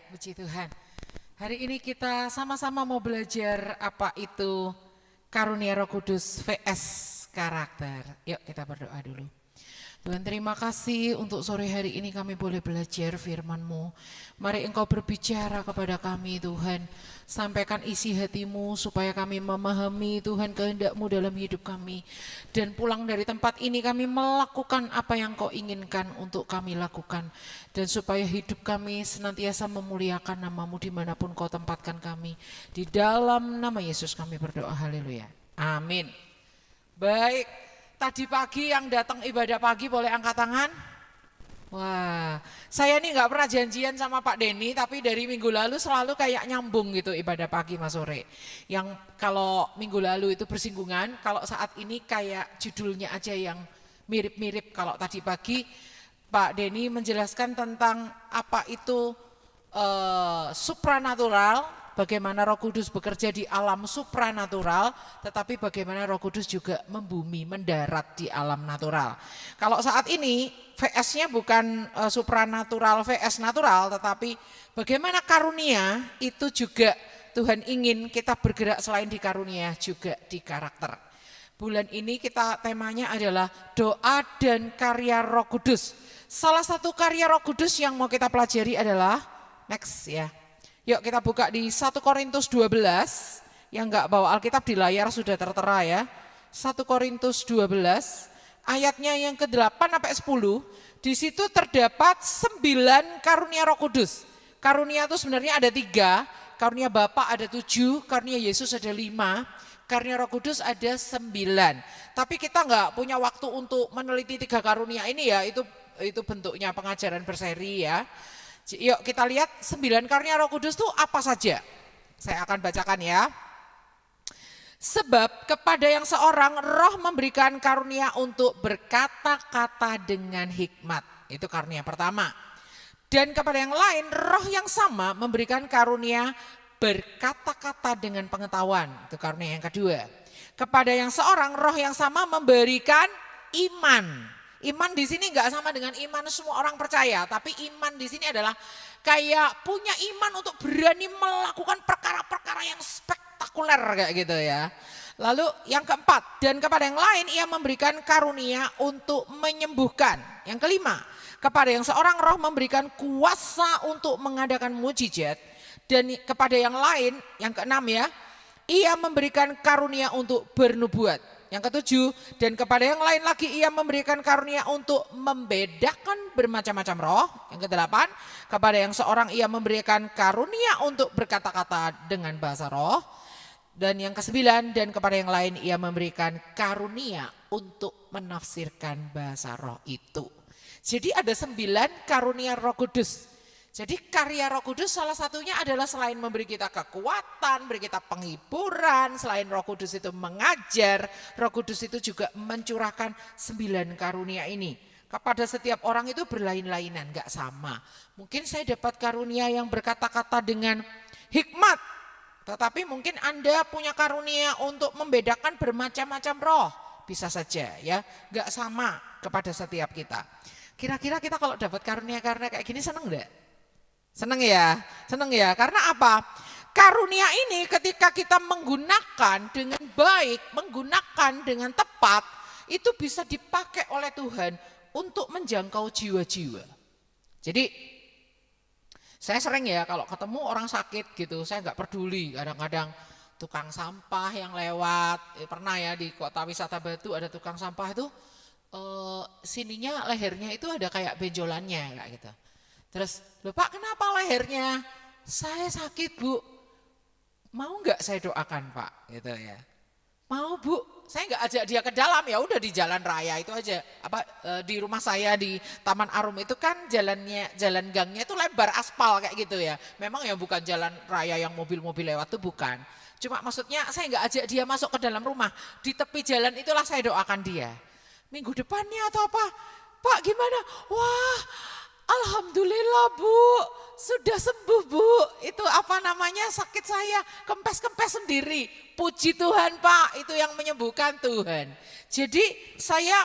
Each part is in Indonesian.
puji Tuhan. Hari ini kita sama-sama mau belajar apa itu karunia Roh Kudus vs karakter. Yuk kita berdoa dulu. Tuhan, terima kasih untuk sore hari ini kami boleh belajar firman-Mu. Mari Engkau berbicara kepada kami Tuhan. Sampaikan isi hati-Mu supaya kami memahami Tuhan kehendak-Mu dalam hidup kami. Dan pulang dari tempat ini kami melakukan apa yang Kau inginkan untuk kami lakukan. Dan supaya hidup kami senantiasa memuliakan nama-Mu dimanapun Kau tempatkan kami. Di dalam nama Yesus kami berdoa, haleluya. Amin. Baik. Tadi pagi yang datang ibadah pagi boleh angkat tangan? Wah, saya ini nggak pernah janjian sama Pak Denny, tapi dari minggu lalu selalu kayak nyambung gitu ibadah pagi mas sore. Yang kalau minggu lalu itu bersinggungan, kalau saat ini kayak judulnya aja yang mirip-mirip. Kalau tadi pagi Pak Denny menjelaskan tentang apa itu supranatural, bagaimana Roh Kudus bekerja di alam supranatural, tetapi bagaimana Roh Kudus juga membumi, mendarat di alam natural. Kalau saat ini VS-nya bukan supranatural VS natural, tetapi bagaimana karunia itu juga Tuhan ingin kita bergerak selain di karunia juga di karakter. Bulan ini kita temanya adalah doa dan karya Roh Kudus. Salah satu karya Roh Kudus yang mau kita pelajari adalah next ya. Yuk kita buka di 1 Korintus 12, yang enggak bawa Alkitab di layar sudah tertera ya. 1 Korintus 12, ayatnya yang ke-8 sampai 10, di situ terdapat 9 karunia Roh Kudus. Karunia itu sebenarnya ada 3, karunia Bapa ada 7, karunia Yesus ada 5, karunia Roh Kudus ada 9. Tapi kita enggak punya waktu untuk meneliti 3 karunia ini ya, itu bentuknya pengajaran berseri ya. Yuk kita lihat 9 karunia Roh Kudus itu apa saja. Saya akan bacakan ya. Sebab kepada yang seorang Roh memberikan karunia untuk berkata-kata dengan hikmat. Itu karunia pertama. Dan kepada yang lain Roh yang sama memberikan karunia berkata-kata dengan pengetahuan. Itu karunia yang kedua. Kepada yang seorang Roh yang sama memberikan iman. Iman di sini enggak sama dengan iman semua orang percaya, tapi iman di sini adalah kayak punya iman untuk berani melakukan perkara-perkara yang spektakuler kayak gitu ya. Lalu yang keempat, dan kepada yang lain ia memberikan karunia untuk menyembuhkan. Yang kelima, kepada yang seorang Roh memberikan kuasa untuk mengadakan mujizat, dan kepada yang lain, yang keenam ya, ia memberikan karunia untuk bernubuat. Yang ketujuh, dan kepada yang lain lagi ia memberikan karunia untuk membedakan bermacam-macam roh. Yang kedelapan, kepada yang seorang ia memberikan karunia untuk berkata-kata dengan bahasa roh. Dan yang kesembilan, dan kepada yang lain ia memberikan karunia untuk menafsirkan bahasa roh itu. Jadi ada 9 karunia Roh Kudus. Jadi karya Roh Kudus salah satunya adalah selain memberi kita kekuatan, memberi kita penghiburan, selain Roh Kudus itu mengajar, Roh Kudus itu juga mencurahkan 9 karunia ini. Kepada setiap orang itu berlain-lainan, gak sama. Mungkin saya dapat karunia yang berkata-kata dengan hikmat, tetapi mungkin Anda punya karunia untuk membedakan bermacam-macam roh. Bisa saja ya, gak sama kepada setiap kita. Kira-kira kita kalau dapat karunia-karunia kayak gini seneng gak? Seneng ya, karena apa? Karunia ini ketika kita menggunakan dengan baik, menggunakan dengan tepat, itu bisa dipakai oleh Tuhan untuk menjangkau jiwa-jiwa. Jadi saya sering ya kalau ketemu orang sakit gitu, saya nggak peduli, kadang-kadang tukang sampah yang lewat, pernah ya di kota wisata Batu ada tukang sampah itu, sininya lehernya itu ada kayak benjolannya kayak gitu. Terus, loh Pak kenapa lehernya? Saya sakit Bu. Mau nggak saya doakan Pak? Gitu ya. Mau Bu, saya nggak ajak dia ke dalam, ya udah di jalan raya itu aja. Di rumah saya di Taman Arum itu kan jalan gangnya itu lebar aspal kayak gitu ya. Memang ya bukan jalan raya yang mobil-mobil lewat tuh bukan. Cuma maksudnya saya nggak ajak dia masuk ke dalam rumah. Di tepi jalan itulah saya doakan dia. Minggu depannya atau apa? Pak gimana? Wah, alhamdulillah Bu, sudah sembuh Bu. Itu apa namanya sakit saya, kempes-kempes sendiri. Puji Tuhan Pak, itu yang menyembuhkan Tuhan. Jadi saya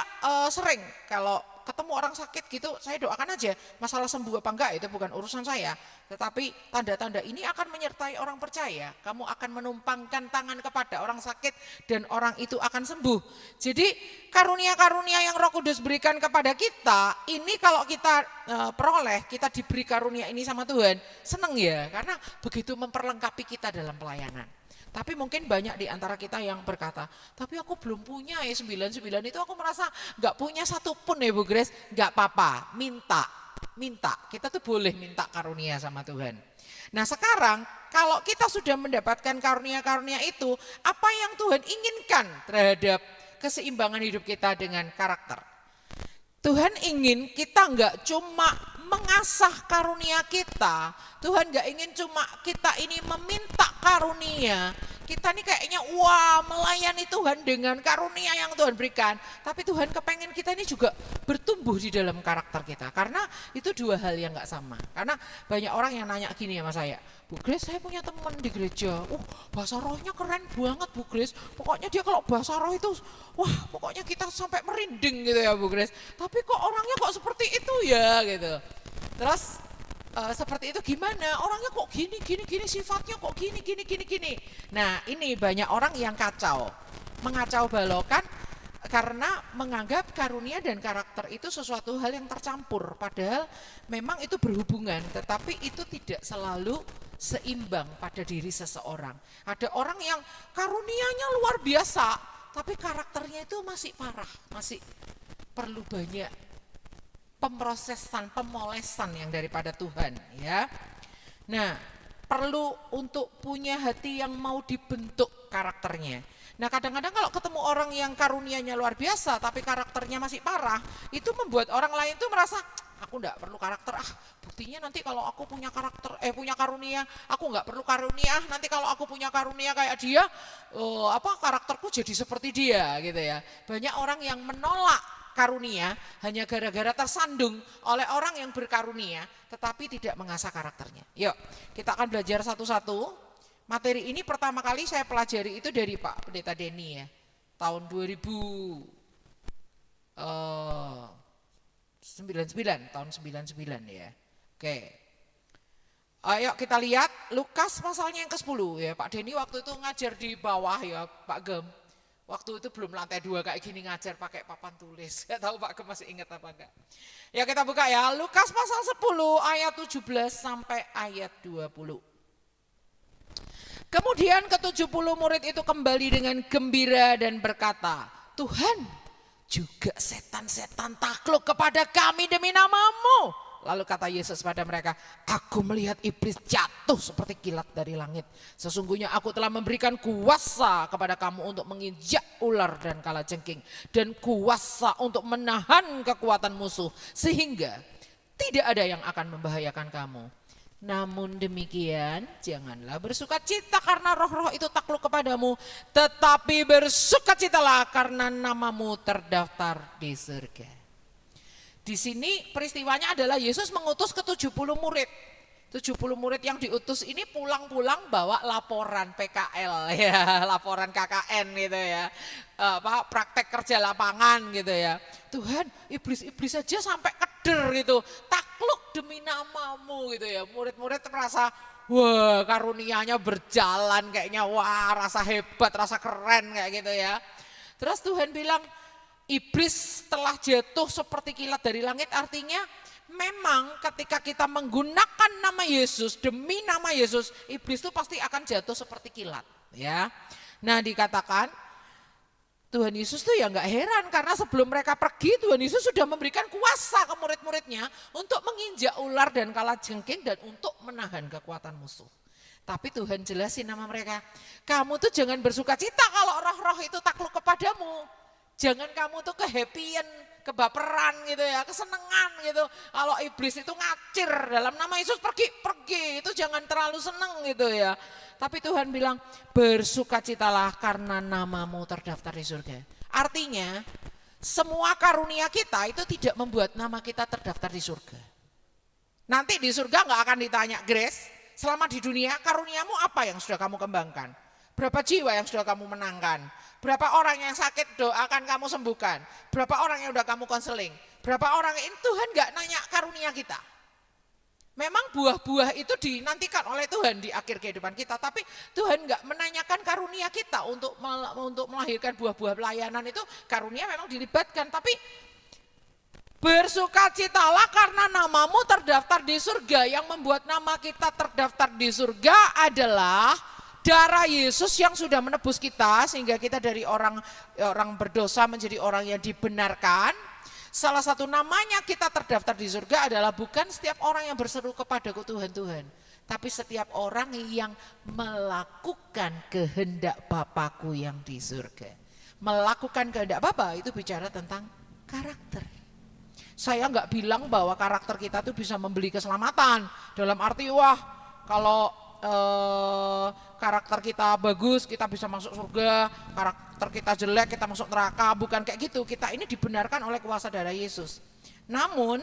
sering kalau ketemu orang sakit gitu, saya doakan aja. Masalah sembuh apa enggak itu bukan urusan saya. Tetapi tanda-tanda ini akan menyertai orang percaya. Kamu akan menumpangkan tangan kepada orang sakit dan orang itu akan sembuh. Jadi karunia-karunia yang Roh Kudus berikan kepada kita, ini kalau kita peroleh, kita diberi karunia ini sama Tuhan, seneng ya, karena begitu memperlengkapi kita dalam pelayanan. Tapi mungkin banyak di antara kita yang berkata, tapi aku belum punya ya 99 itu, aku merasa gak punya satu pun ya Bu Grace. Gak apa-apa, minta. Kita tuh boleh minta karunia sama Tuhan. Nah sekarang kalau kita sudah mendapatkan karunia-karunia itu, apa yang Tuhan inginkan terhadap keseimbangan hidup kita dengan karakter? Tuhan ingin kita gak cuma mengasah karunia kita. Tuhan gak ingin cuma kita ini meminta karunia. Kita ini kayaknya wah melayani Tuhan dengan karunia yang Tuhan berikan. Tapi Tuhan kepengen kita ini juga bertumbuh di dalam karakter kita. Karena itu dua hal yang gak sama. Karena banyak orang yang nanya gini sama saya, Bu Grace, saya punya teman di gereja. Bahasa rohnya keren banget Bu Grace. Pokoknya dia kalau bahasa roh itu, wah pokoknya kita sampai merinding gitu ya Bu Grace. Tapi kok orangnya kok seperti itu ya gitu. Terus seperti itu gimana? Orangnya kok gini, sifatnya kok gini. Nah ini banyak orang yang kacau, mengacau balokan karena menganggap karunia dan karakter itu sesuatu hal yang tercampur. Padahal memang itu berhubungan, tetapi itu tidak selalu seimbang pada diri seseorang. Ada orang yang karunianya luar biasa, tapi karakternya itu masih parah, masih perlu banyak pemrosesan, pemolesan yang daripada Tuhan ya. Nah, perlu untuk punya hati yang mau dibentuk karakternya. Nah, kadang-kadang kalau ketemu orang yang karunianya luar biasa tapi karakternya masih parah, itu membuat orang lain tuh merasa aku enggak perlu karakter, buktinya nanti kalau aku punya karakter, punya karunia, aku enggak perlu karunia, nanti kalau aku punya karunia kayak dia, karakterku jadi seperti dia gitu ya. Banyak orang yang menolak karunia hanya gara-gara tersandung oleh orang yang berkarunia tetapi tidak mengasah karakternya. Yuk, kita akan belajar satu-satu. Materi ini pertama kali saya pelajari itu dari Pak Pendeta Denny ya. Tahun 2099, tahun 99 ya. Oke. Ayo kita lihat Lukas pasalnya yang ke-10 ya. Pak Denny waktu itu ngajar di bawah ya, Pak Gem. Waktu itu belum lantai 2 kayak gini ngajar pakai papan tulis. Gak tahu Pak Gem masih ingat apa enggak. Ya kita buka ya, Lukas pasal 10 ayat 17 sampai ayat 20. Kemudian ke-70 murid itu kembali dengan gembira dan berkata, Tuhan, juga setan-setan takluk kepada kami demi nama-Mu. Lalu kata Yesus pada mereka, aku melihat iblis jatuh seperti kilat dari langit. Sesungguhnya aku telah memberikan kuasa kepada kamu untuk menginjak ular dan kalajengking. Dan kuasa untuk menahan kekuatan musuh. Sehingga tidak ada yang akan membahayakan kamu. Namun demikian janganlah bersukacita karena roh-roh itu takluk kepadamu. Tetapi bersukacitalah karena namamu terdaftar di surga. Di sini peristiwanya adalah Yesus mengutus ke-70 murid. 70 murid yang diutus ini pulang-pulang bawa laporan PKL ya, laporan KKN gitu ya. Praktek kerja lapangan gitu ya. Tuhan, iblis-iblis saja sampai keder gitu. Takluk demi nama-Mu gitu ya. Murid-murid merasa wah, karunianya berjalan kayaknya, wah, rasa hebat, rasa keren kayak gitu ya. Terus Tuhan bilang, iblis telah jatuh seperti kilat dari langit, artinya memang ketika kita menggunakan nama Yesus, demi nama Yesus, iblis itu pasti akan jatuh seperti kilat ya. Nah dikatakan Tuhan Yesus tuh ya gak heran karena sebelum mereka pergi Tuhan Yesus sudah memberikan kuasa ke murid-muridnya untuk menginjak ular dan kalajengking dan untuk menahan kekuatan musuh. Tapi Tuhan jelasin nama mereka, kamu tuh jangan bersukacita kalau roh-roh itu takluk kepadamu. Jangan kamu tuh kehappyan, kebaperan gitu ya, kesenengan gitu. Kalau iblis itu ngacir dalam nama Yesus pergi, itu jangan terlalu seneng gitu ya. Tapi Tuhan bilang bersukacitalah karena namamu terdaftar di surga. Artinya semua karunia kita itu tidak membuat nama kita terdaftar di surga. Nanti di surga gak akan ditanya, Grace, selama di dunia karuniamu apa yang sudah kamu kembangkan? Berapa jiwa yang sudah kamu menangkan? Berapa orang yang sakit doakan kamu sembuhkan? Berapa orang yang udah kamu konseling? Berapa orang ini Tuhan gak nanya karunia kita. Memang buah-buah itu dinantikan oleh Tuhan di akhir kehidupan kita, tapi Tuhan gak menanyakan karunia kita untuk melahirkan buah-buah pelayanan itu. Karunia memang dilibatkan, tapi bersukacitalah karena namamu terdaftar di surga. Yang membuat nama kita terdaftar di surga adalah darah Yesus yang sudah menebus kita, sehingga kita dari orang berdosa menjadi orang yang dibenarkan. Salah satu namanya kita terdaftar di surga adalah bukan setiap orang yang berseru kepadaku Tuhan, Tuhan, tapi setiap orang yang melakukan kehendak Bapakku yang di surga. Melakukan kehendak Bapa itu bicara tentang karakter. Saya nggak bilang bahwa karakter kita tuh bisa membeli keselamatan. Dalam arti wah kalau karakter kita bagus kita bisa masuk surga, karakter kita jelek kita masuk neraka. Bukan kayak gitu. Kita ini dibenarkan oleh kuasa darah Yesus. Namun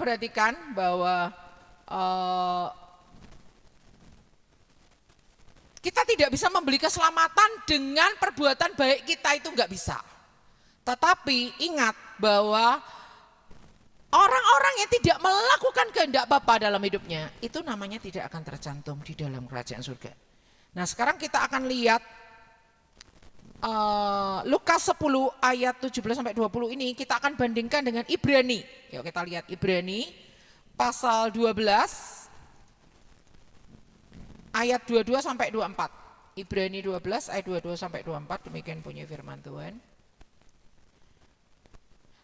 perhatikan bahwa kita tidak bisa membeli keselamatan dengan perbuatan baik kita, itu nggak bisa. Tetapi ingat bahwa orang-orang yang tidak melakukan kehendak Bapa dalam hidupnya, itu namanya tidak akan tercantum di dalam kerajaan surga. Nah sekarang kita akan lihat Lukas 10 ayat 17-20 ini, kita akan bandingkan dengan Ibrani. Yuk kita lihat Ibrani pasal 12 ayat 22-24. Ibrani 12 ayat 22-24, demikian bunyi firman Tuhan.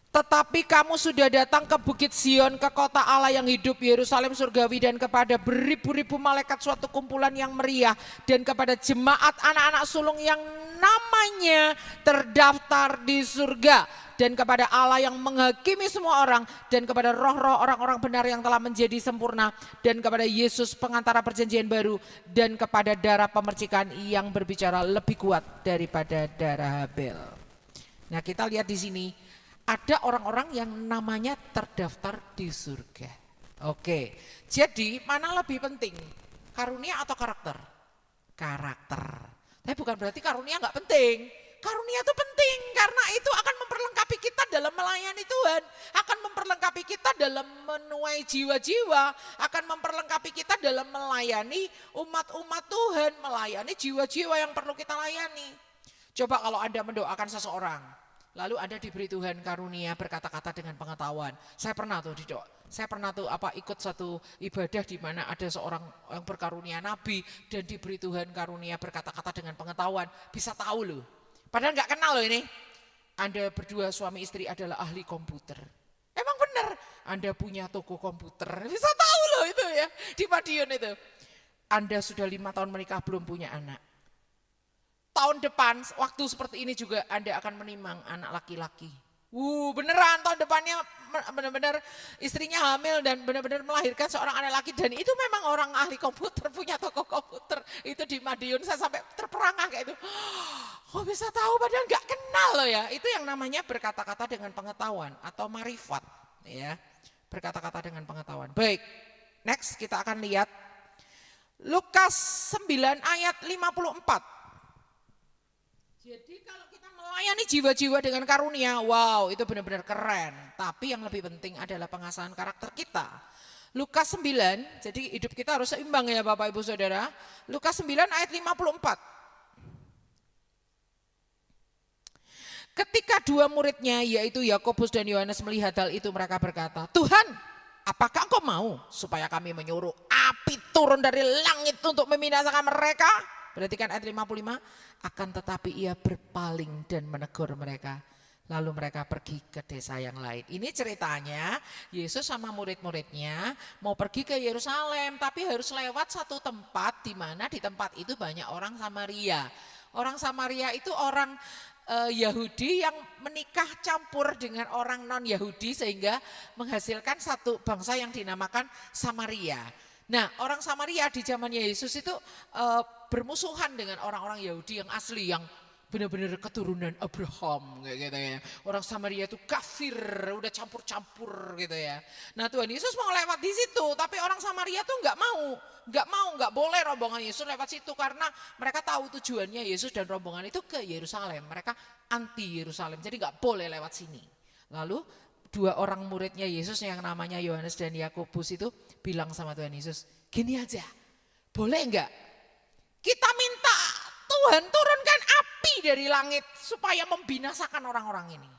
Tetapi kamu sudah datang ke Bukit Sion, ke kota Allah yang hidup, Yerusalem surgawi, dan kepada beribu-ribu malaikat suatu kumpulan yang meriah, dan kepada jemaat anak-anak sulung yang namanya terdaftar di surga, dan kepada Allah yang menghakimi semua orang, dan kepada roh-roh orang-orang benar yang telah menjadi sempurna, dan kepada Yesus pengantara perjanjian baru, dan kepada darah pemercikan yang berbicara lebih kuat daripada darah Habel. Nah kita lihat di sini. Ada orang-orang yang namanya terdaftar di surga. Oke, jadi mana lebih penting? Karunia atau karakter? Karakter. Tapi bukan berarti karunia nggak penting. Karunia itu penting karena itu akan memperlengkapi kita dalam melayani Tuhan. Akan memperlengkapi kita dalam menuai jiwa-jiwa. Akan memperlengkapi kita dalam melayani umat-umat Tuhan. Melayani jiwa-jiwa yang perlu kita layani. Coba kalau Anda mendoakan seseorang, lalu Anda diberi Tuhan karunia berkata-kata dengan pengetahuan. Saya pernah tuh ikut satu ibadah di mana ada seorang yang berkarunia nabi dan diberi Tuhan karunia berkata-kata dengan pengetahuan. Bisa tahu loh. Padahal nggak kenal loh ini. Anda berdua suami istri adalah ahli komputer. Emang benar Anda punya toko komputer. Bisa tahu loh itu ya di Madiun itu. Anda sudah 5 tahun menikah belum punya anak. Tahun depan waktu seperti ini juga Anda akan menimang anak laki-laki. Beneran tahun depannya benar-benar istrinya hamil dan benar-benar melahirkan seorang anak laki, dan itu memang orang ahli komputer, punya toko komputer. Itu di Madiun, saya sampai terperangah kayak itu. Kok bisa tahu padahal nggak kenal loh ya. Itu yang namanya berkata-kata dengan pengetahuan atau marifat ya. Berkata-kata dengan pengetahuan. Baik. Next kita akan lihat Lukas 9 ayat 54. Jadi kalau kita melayani jiwa-jiwa dengan karunia, wow itu benar-benar keren. Tapi yang lebih penting adalah pengasahan karakter kita. Lukas 9, jadi hidup kita harus seimbang ya Bapak Ibu Saudara. Lukas 9 ayat 54. Ketika 2 muridnya yaitu Yakobus dan Yohanes melihat hal itu, mereka berkata, Tuhan, apakah Engkau mau supaya kami menyuruh api turun dari langit untuk membinasakan mereka? Perhatikan ayat 55, akan tetapi ia berpaling dan menegur mereka. Lalu mereka pergi ke desa yang lain. Ini ceritanya Yesus sama murid-muridnya mau pergi ke Yerusalem, tapi harus lewat satu tempat di mana di tempat itu banyak orang Samaria. Orang Samaria itu orang Yahudi yang menikah campur dengan orang non-Yahudi sehingga menghasilkan satu bangsa yang dinamakan Samaria. Nah orang Samaria di zamannya Yesus itu bermusuhan dengan orang-orang Yahudi yang asli, yang benar-benar keturunan Abraham kayak gitu ya. Orang Samaria itu kafir, udah campur-campur gitu ya. Nah Tuhan Yesus mau lewat di situ, tapi orang Samaria tuh nggak boleh rombongan Yesus lewat situ karena mereka tahu tujuannya Yesus dan rombongan itu ke Yerusalem. Mereka anti Yerusalem, jadi nggak boleh lewat sini. Lalu dua orang muridnya Yesus yang namanya Yohanes dan Yakobus itu bilang sama Tuhan Yesus, gini aja, boleh nggak kita minta Tuhan turunkan api dari langit supaya membinasakan orang-orang ini.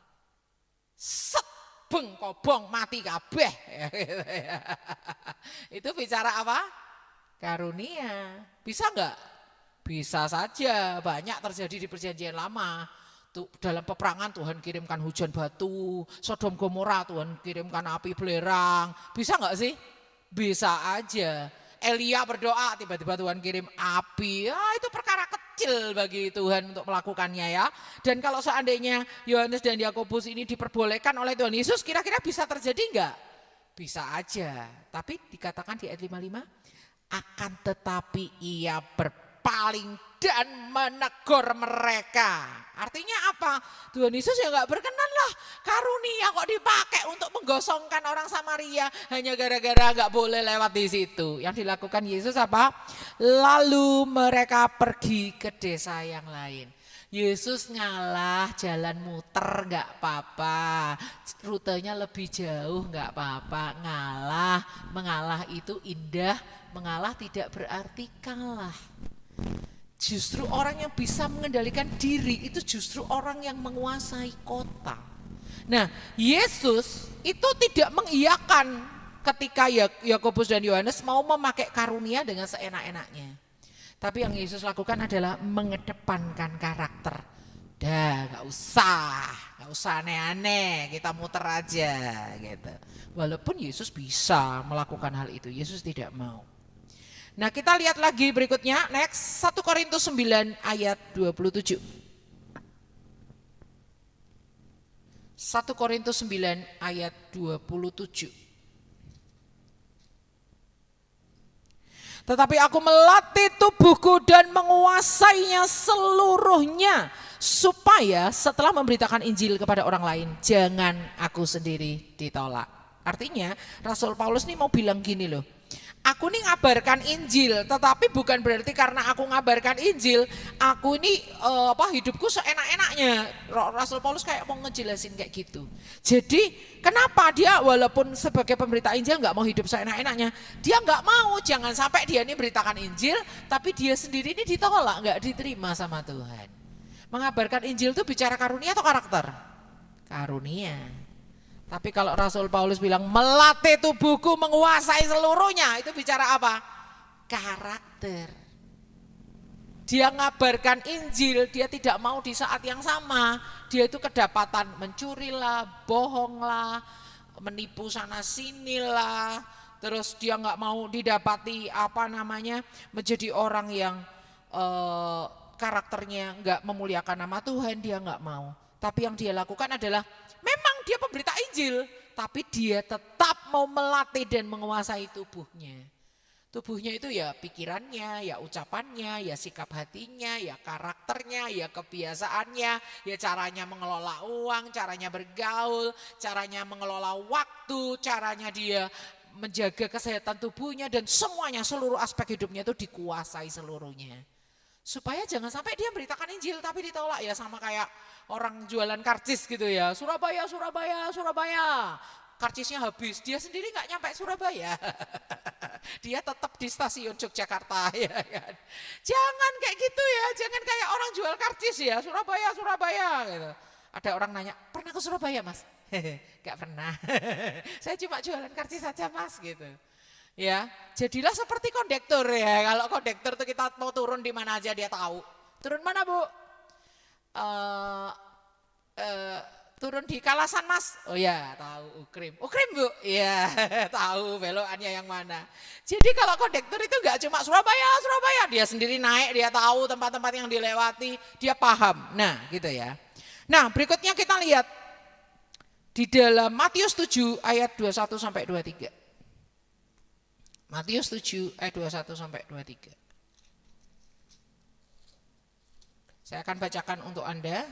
Set, bengkobong, mati kabeh. Itu bicara apa? Karunia. Bisa enggak? Bisa saja, banyak terjadi di perjanjian lama. Dalam peperangan Tuhan kirimkan hujan batu, Sodom Gomora Tuhan kirimkan api belerang. Bisa enggak sih? Bisa aja. Elia berdoa, tiba-tiba Tuhan kirim api. Ya, itu perkara kecil bagi Tuhan untuk melakukannya ya. Dan kalau seandainya Yohanes dan Yakobus ini diperbolehkan oleh Tuhan Yesus, kira-kira bisa terjadi enggak? Bisa aja. Tapi dikatakan di ayat 55, akan tetapi ia berpaling dan menegur mereka. Artinya apa? Tuhan Yesus ya gak berkenan lah. Karunia kok dipakai untuk menggosongkan orang Samaria hanya gara-gara gak boleh lewat di situ. Yang dilakukan Yesus apa? Lalu mereka pergi ke desa yang lain. Yesus ngalah, jalan muter gak apa-apa, rutenya lebih jauh gak apa-apa. Mengalah itu indah, mengalah tidak berarti kalah. Justru orang yang bisa mengendalikan diri itu justru orang yang menguasai kota. Nah, Yesus itu tidak mengiyakan ketika Yakobus dan Yohanes mau memakai karunia dengan seenak-enaknya. Tapi yang Yesus lakukan adalah mengedepankan karakter. Gak usah aneh-aneh, kita muter aja gitu. Walaupun Yesus bisa melakukan hal itu, Yesus tidak mau. Nah kita lihat lagi berikutnya, next 1 Korintus 9 ayat 27. 1 Korintus 9 ayat 27. Tetapi aku melatih tubuhku dan menguasainya seluruhnya, supaya setelah memberitakan Injil kepada orang lain, jangan aku sendiri ditolak. Artinya Rasul Paulus ini mau bilang gini loh, aku ini ngabarkan Injil, tetapi bukan berarti karena aku ngabarkan Injil, aku ini hidupku seenak-enaknya. Rasul Paulus kayak mau ngejelasin kayak gitu. Jadi kenapa dia walaupun sebagai pemberita Injil nggak mau hidup seenak-enaknya? Dia nggak mau, jangan sampai dia ini beritakan Injil, tapi dia sendiri ini ditolak, nggak diterima sama Tuhan. Mengabarkan Injil itu bicara karunia atau karakter? Karunia. Tapi kalau Rasul Paulus bilang melatih tubuhku menguasai seluruhnya, itu bicara apa? Karakter. Dia ngabarkan Injil, dia tidak mau di saat yang sama. Dia itu kedapatan mencurilah, bohonglah, menipu sana sinilah. Terus dia nggak mau didapati menjadi orang yang karakternya nggak memuliakan nama Tuhan, dia nggak mau. Tapi yang dia lakukan adalah memang dia pemberita Injil, tapi dia tetap mau melatih dan menguasai tubuhnya. Tubuhnya itu ya pikirannya, ya ucapannya, ya sikap hatinya, ya karakternya, ya kebiasaannya, ya caranya mengelola uang, caranya bergaul, caranya mengelola waktu, caranya dia menjaga kesehatan tubuhnya, dan semuanya, seluruh aspek hidupnya itu dikuasai seluruhnya. Supaya jangan sampai dia beritakan Injil tapi ditolak, ya sama kayak orang jualan karcis gitu ya. Surabaya, Surabaya, Surabaya. Karcisnya habis, dia sendiri nggak nyampe Surabaya. Dia tetap di stasiun Yogyakarta ya kan. Jangan kayak gitu ya, jangan kayak orang jual karcis ya, Surabaya, Surabaya gitu. Ada orang nanya, pernah ke Surabaya Mas? Gak pernah. Saya cuma jualan karcis saja Mas gitu. Ya, jadilah seperti kondektur ya. Kalau kondektur tuh kita mau turun di mana aja dia tahu. Turun mana Bu? Turun di Kalasan Mas. Oh ya, tahu Ukrim. Ukrim Bu? Iya, tahu belokannya yang mana. Jadi kalau kondektur itu enggak cuma Surabaya, Surabaya, dia sendiri naik, dia tahu tempat-tempat yang dilewati, dia paham. Nah, gitu ya. Nah, berikutnya kita lihat di dalam Matius 7 ayat 21 sampai 23. Matius 7 ayat 21 sampai 23. Saya akan bacakan untuk Anda.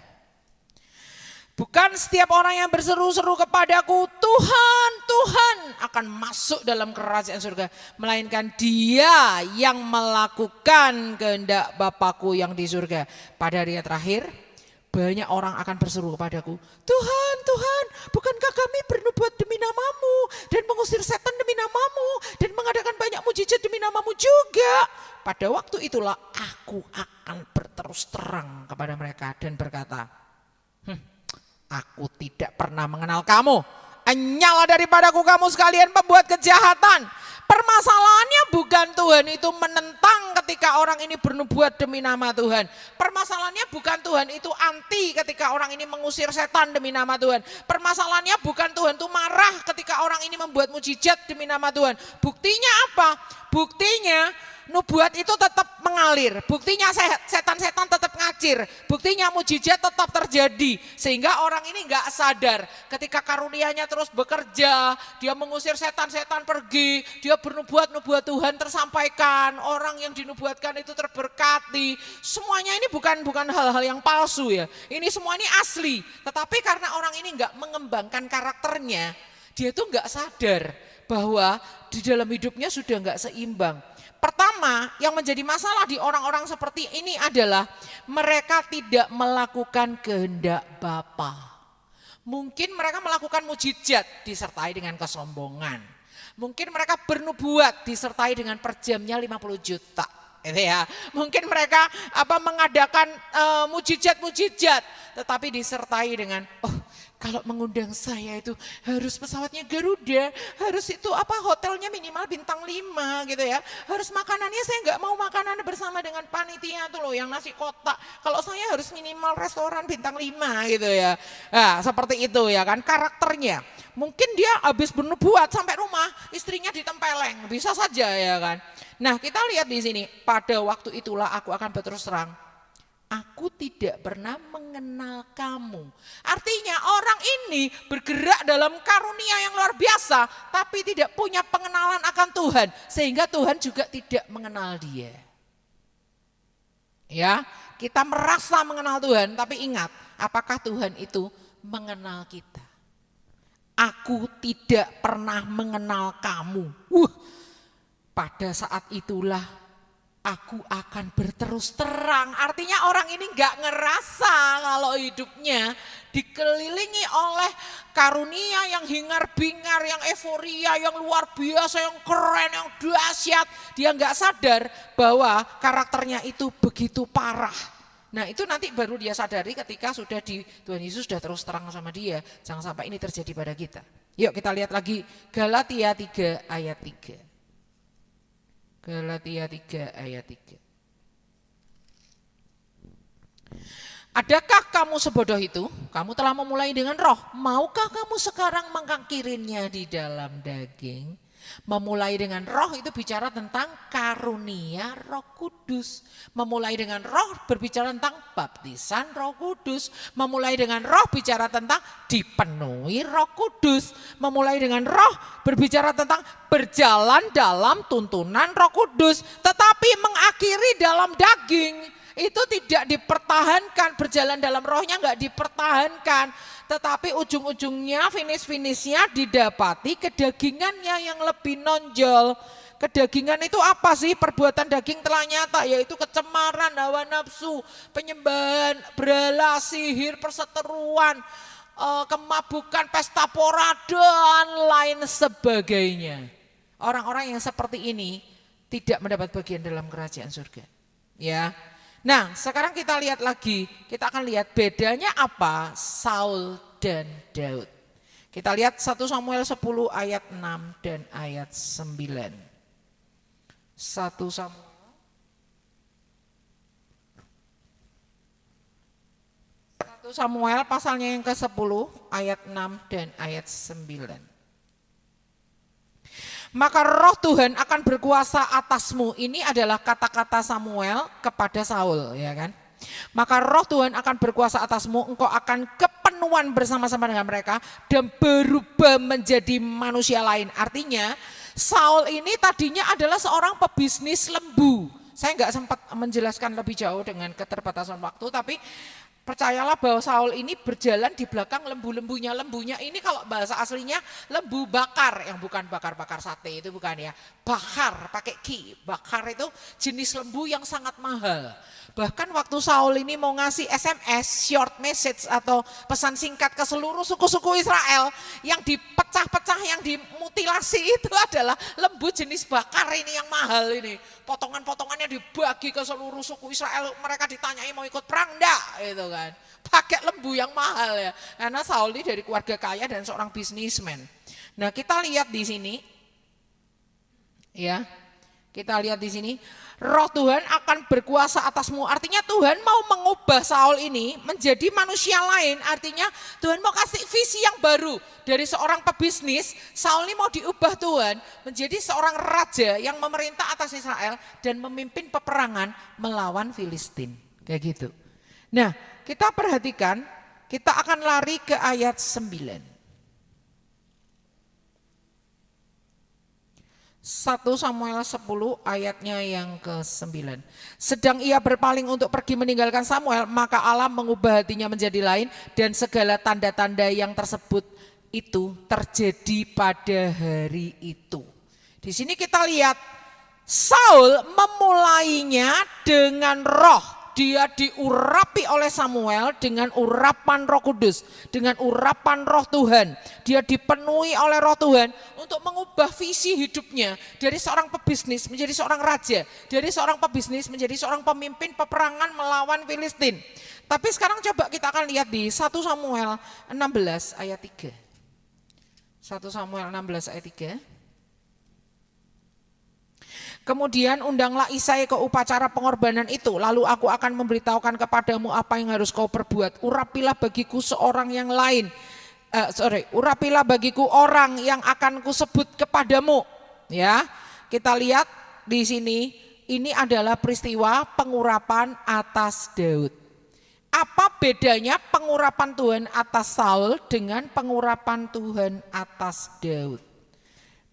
Bukan setiap orang yang berseru-seru kepadaku, Tuhan, Tuhan, akan masuk dalam kerajaan surga. Melainkan dia yang melakukan kehendak Bapakku yang di surga. Pada hari terakhir, banyak orang akan berseru kepadaku, Tuhan, Tuhan, bukankah kami bernubuat demi namamu dan mengusir setan demi namamu dan mengadakan banyak mujizat demi namamu juga. Pada waktu itulah aku akan berterus terang kepada mereka dan berkata, aku tidak pernah mengenal kamu. Nyala daripadaku kamu sekalian pembuat kejahatan. Permasalahannya bukan Tuhan itu menentang ketika orang ini bernubuat demi nama Tuhan. Permasalahannya bukan Tuhan itu anti ketika orang ini mengusir setan demi nama Tuhan. Permasalahannya bukan Tuhan itu marah ketika orang ini membuat mujizat demi nama Tuhan. Buktinya apa? Buktinya nubuat itu tetap mengalir, buktinya setan-setan tetap ngacir, buktinya mujizat tetap terjadi. Sehingga orang ini gak sadar ketika karunianya terus bekerja, dia mengusir setan-setan pergi, dia bernubuat-nubuat Tuhan tersampaikan, orang yang dinubuatkan itu terberkati. Semuanya ini bukan hal-hal yang palsu ya, ini semua ini asli. Tetapi karena orang ini gak mengembangkan karakternya, dia tuh gak sadar bahwa di dalam hidupnya sudah gak seimbang. Pertama, yang menjadi masalah di orang-orang seperti ini adalah mereka tidak melakukan kehendak Bapa. Mungkin mereka melakukan mujizat disertai dengan kesombongan. Mungkin mereka bernubuat disertai dengan per jamnya 50 juta. Gitu ya. Mungkin mereka mengadakan mujizat-mujizat tetapi disertai dengan kalau mengundang saya itu harus pesawatnya Garuda, harus itu hotelnya minimal bintang 5 gitu ya. Harus makanannya saya nggak mau makanan bersama dengan panitia tuh loh yang nasi kotak. Kalau saya harus minimal restoran bintang 5 gitu ya. Nah, seperti itu ya kan karakternya. Mungkin dia habis bernubuat sampai rumah istrinya ditempeleng, bisa saja ya kan. Nah, kita lihat di sini, pada waktu itulah aku akan berterus terang. Aku tidak pernah mengenal kamu. Artinya orang ini bergerak dalam karunia yang luar biasa, tapi tidak punya pengenalan akan Tuhan, sehingga Tuhan juga tidak mengenal dia. Ya, kita merasa mengenal Tuhan, tapi ingat, apakah Tuhan itu mengenal kita? Aku tidak pernah mengenal kamu. Pada saat itulah aku akan berterus terang. Artinya orang ini gak ngerasa kalau hidupnya dikelilingi oleh karunia yang hingar-bingar, yang euforia, yang luar biasa, yang keren, yang dahsyat. Dia gak sadar bahwa karakternya itu begitu parah. Nah itu nanti baru dia sadari ketika sudah Tuhan Yesus sudah terus terang sama dia. Jangan sampai ini terjadi pada kita. Yuk kita lihat lagi Galatia 3 ayat 3. Galatia 3 ayat 3. Adakah kamu sebodoh itu? Kamu telah memulai dengan roh. Maukah kamu sekarang mengakhirinnya di dalam daging? Memulai dengan roh itu bicara tentang karunia Roh Kudus. Memulai dengan roh berbicara tentang baptisan Roh Kudus. Memulai dengan roh bicara tentang dipenuhi Roh Kudus. Memulai dengan roh berbicara tentang berjalan dalam tuntunan Roh Kudus. Tetapi mengakhiri dalam daging itu tidak dipertahankan. Berjalan dalam rohnya enggak dipertahankan. Tetapi ujung-ujungnya, finish-finishnya didapati kedagingannya yang lebih nonjol. Kedagingan itu apa sih? Perbuatan daging telah nyata, yaitu kecemaran, hawa nafsu, penyembahan, berhala, sihir, perseteruan, kemabukan, pesta pora, dan lain sebagainya. Orang-orang yang seperti ini tidak mendapat bagian dalam kerajaan surga. Ya. Nah, sekarang kita lihat lagi, kita akan lihat bedanya apa Saul dan Daud. Kita lihat 1 Samuel 10 ayat 6 dan ayat 9. 1 Samuel pasalnya yang ke-10 ayat 6 dan ayat 9. Maka roh Tuhan akan berkuasa atasmu. Ini adalah kata-kata Samuel kepada Saul, ya kan? Maka roh Tuhan akan berkuasa atasmu, engkau akan kepenuhan bersama-sama dengan mereka dan berubah menjadi manusia lain. Artinya Saul ini tadinya adalah seorang pebisnis lembu, Saya nggak sempat menjelaskan lebih jauh dengan keterbatasan waktu, tapi percayalah bahwa Saul ini berjalan di belakang lembu-lembunya. Lembunya ini kalau bahasa aslinya lembu bakar, yang bukan bakar-bakar sate itu bukan ya. Bakar, pakai ki. Bakar itu jenis lembu yang sangat mahal. Bahkan waktu Saul ini mau ngasih SMS, short message atau pesan singkat ke seluruh suku-suku Israel, yang dipecah-pecah, yang dimutilasi itu adalah lembu jenis bakar ini yang mahal ini. Potongan-potongannya dibagi ke seluruh suku Israel, mereka ditanyai mau ikut perang enggak, gitu kan. Pakai lembu yang mahal ya. Karena Saul ini dari keluarga kaya dan seorang bisnismen. Nah, kita lihat di sini ya. Kita lihat di sini, Roh Tuhan akan berkuasa atasmu. Artinya Tuhan mau mengubah Saul ini menjadi manusia lain. Artinya Tuhan mau kasih visi yang baru. Dari seorang pebisnis, Saul ini mau diubah Tuhan menjadi seorang raja yang memerintah atas Israel dan memimpin peperangan melawan Filistin. Kayak gitu. Nah, kita perhatikan, kita akan lari ke ayat 9. 1 Samuel 10 ayatnya yang ke-9. Sedang ia berpaling untuk pergi meninggalkan Samuel, maka Allah mengubah hatinya menjadi lain dan segala tanda-tanda yang tersebut itu terjadi pada hari itu. Di sini kita lihat Saul memulainya dengan roh. Dia diurapi oleh Samuel dengan urapan Roh Kudus, dengan urapan Roh Tuhan. Dia dipenuhi oleh Roh Tuhan untuk mengubah visi hidupnya dari seorang pebisnis menjadi seorang raja, dari seorang pebisnis menjadi seorang pemimpin peperangan melawan Filistin. Tapi sekarang coba kita akan lihat di 1 Samuel 16 ayat 3. 1 Samuel 16 ayat 3. Kemudian undanglah Isai ke upacara pengorbanan itu. Lalu aku akan memberitahukan kepadamu apa yang harus kau perbuat. Urapilah bagiku seorang yang lain. Urapilah bagiku orang yang akan kusebut kepadamu. Ya, kita lihat di sini. Ini adalah peristiwa pengurapan atas Daud. Apa bedanya pengurapan Tuhan atas Saul dengan pengurapan Tuhan atas Daud?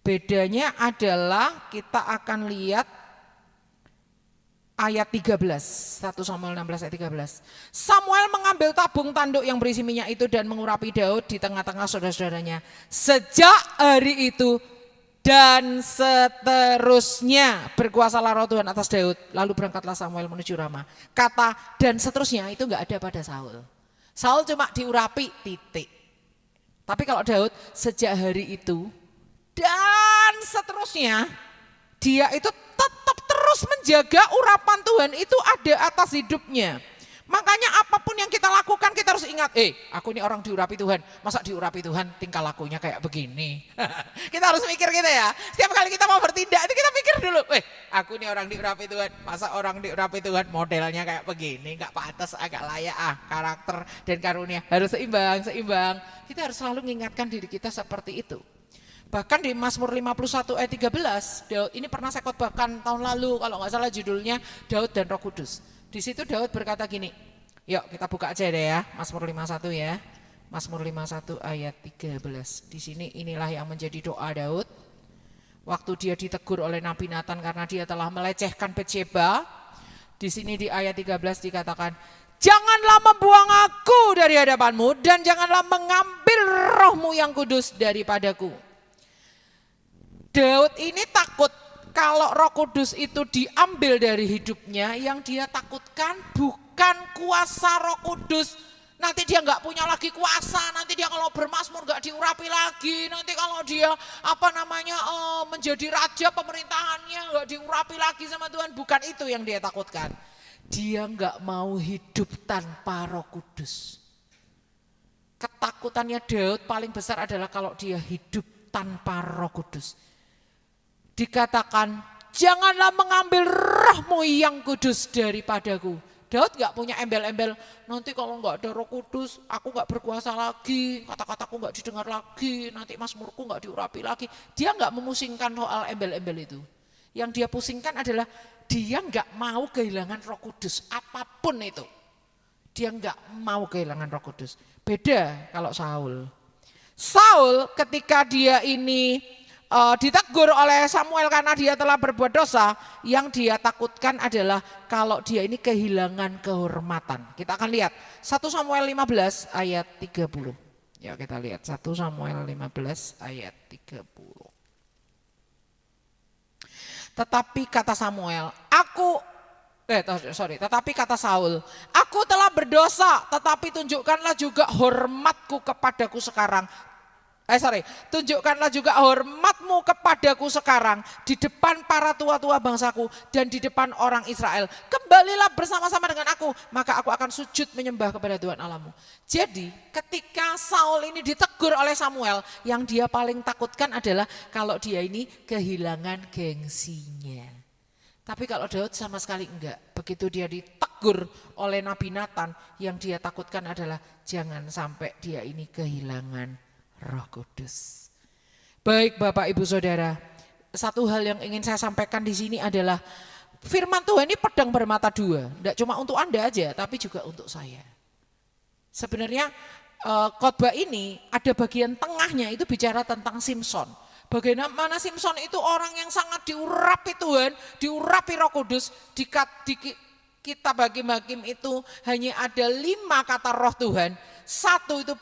Bedanya adalah kita akan lihat ayat 13, 1 Samuel 16 ayat 13. Samuel mengambil tabung tanduk yang berisi minyak itu dan mengurapi Daud di tengah-tengah saudara-saudaranya. Sejak hari itu dan seterusnya berkuasalah Roh Tuhan atas Daud. Lalu berangkatlah Samuel menuju Rama. Kata dan seterusnya itu enggak ada pada Saul. Saul cuma diurapi, titik. Tapi kalau Daud sejak hari itu dan seterusnya, dia itu tetap terus menjaga urapan Tuhan itu ada atas hidupnya. Makanya apapun yang kita lakukan kita harus ingat, aku ini orang diurapi Tuhan, masa diurapi Tuhan tingkah lakunya kayak begini. Kita harus mikir gitu ya, setiap kali kita mau bertindak itu kita pikir dulu, aku ini orang diurapi Tuhan, masa orang diurapi Tuhan modelnya kayak begini, gak pantas, agak layak, karakter dan karunia harus seimbang. Kita harus selalu mengingatkan diri kita seperti itu. Bahkan di Mazmur 51 ayat 13, Daud ini pernah saya khotbahkan tahun lalu, kalau nggak salah judulnya Daud dan Roh Kudus. Di situ Daud berkata gini, yuk kita buka aja deh ya, Mazmur 51 ya. Mazmur 51 ayat 13. Di sini inilah yang menjadi doa Daud. Waktu dia ditegur oleh Nabi Nathan karena dia telah melecehkan Betsheba. Di sini di ayat 13 dikatakan, janganlah membuang aku dari hadapanmu dan janganlah mengambil rohmu yang kudus daripadaku. Daud ini takut kalau Roh Kudus itu diambil dari hidupnya, yang dia takutkan bukan kuasa Roh Kudus. Nanti dia nggak punya lagi kuasa, nanti dia kalau bermazmur nggak diurapi lagi, nanti kalau dia menjadi raja pemerintahannya nggak diurapi lagi sama Tuhan. Bukan itu yang dia takutkan. Dia nggak mau hidup tanpa Roh Kudus. Ketakutannya Daud paling besar adalah kalau dia hidup tanpa Roh Kudus. Dikatakan, janganlah mengambil rohmu yang kudus daripadaku. Daud gak punya embel-embel, nanti kalau gak ada Roh Kudus, aku gak berkuasa lagi, kata-kataku gak didengar lagi, nanti mazmurku gak diurapi lagi. Dia gak memusingkan soal embel-embel itu. Yang dia pusingkan adalah dia gak mau kehilangan Roh Kudus, apapun itu. Dia gak mau kehilangan Roh Kudus. Beda kalau Saul. Saul ketika dia ini ditegur oleh Samuel karena dia telah berbuat dosa, yang dia takutkan adalah kalau dia ini kehilangan kehormatan. Kita akan lihat 1 Samuel 15 ayat 30. Ya, kita lihat 1 Samuel 15 ayat 30. Tetapi kata Saul, aku telah berdosa, tetapi tunjukkanlah juga hormatku kepadaku sekarang. Tunjukkanlah juga hormatmu kepadaku sekarang di depan para tua-tua bangsaku dan di depan orang Israel. Kembalilah bersama-sama dengan aku, maka aku akan sujud menyembah kepada Tuhan Allahmu. Jadi ketika Saul ini ditegur oleh Samuel, yang dia paling takutkan adalah kalau dia ini kehilangan gengsinya. Tapi kalau Daud sama sekali enggak. Begitu dia ditegur oleh Nabi Nathan, yang dia takutkan adalah jangan sampai dia ini kehilangan Roh Kudus. Baik Bapak Ibu Saudara, satu hal yang ingin saya sampaikan di sini adalah firman Tuhan ini pedang bermata dua. Tidak cuma untuk Anda aja, tapi juga untuk saya. Sebenarnya khotbah ini ada bagian tengahnya itu bicara tentang Simson. Bagaimana Simson itu orang yang sangat diurapi Tuhan, diurapi Roh Kudus. Di kitab Hakim-Hakim itu hanya ada 5 kata Roh Tuhan. 1 itu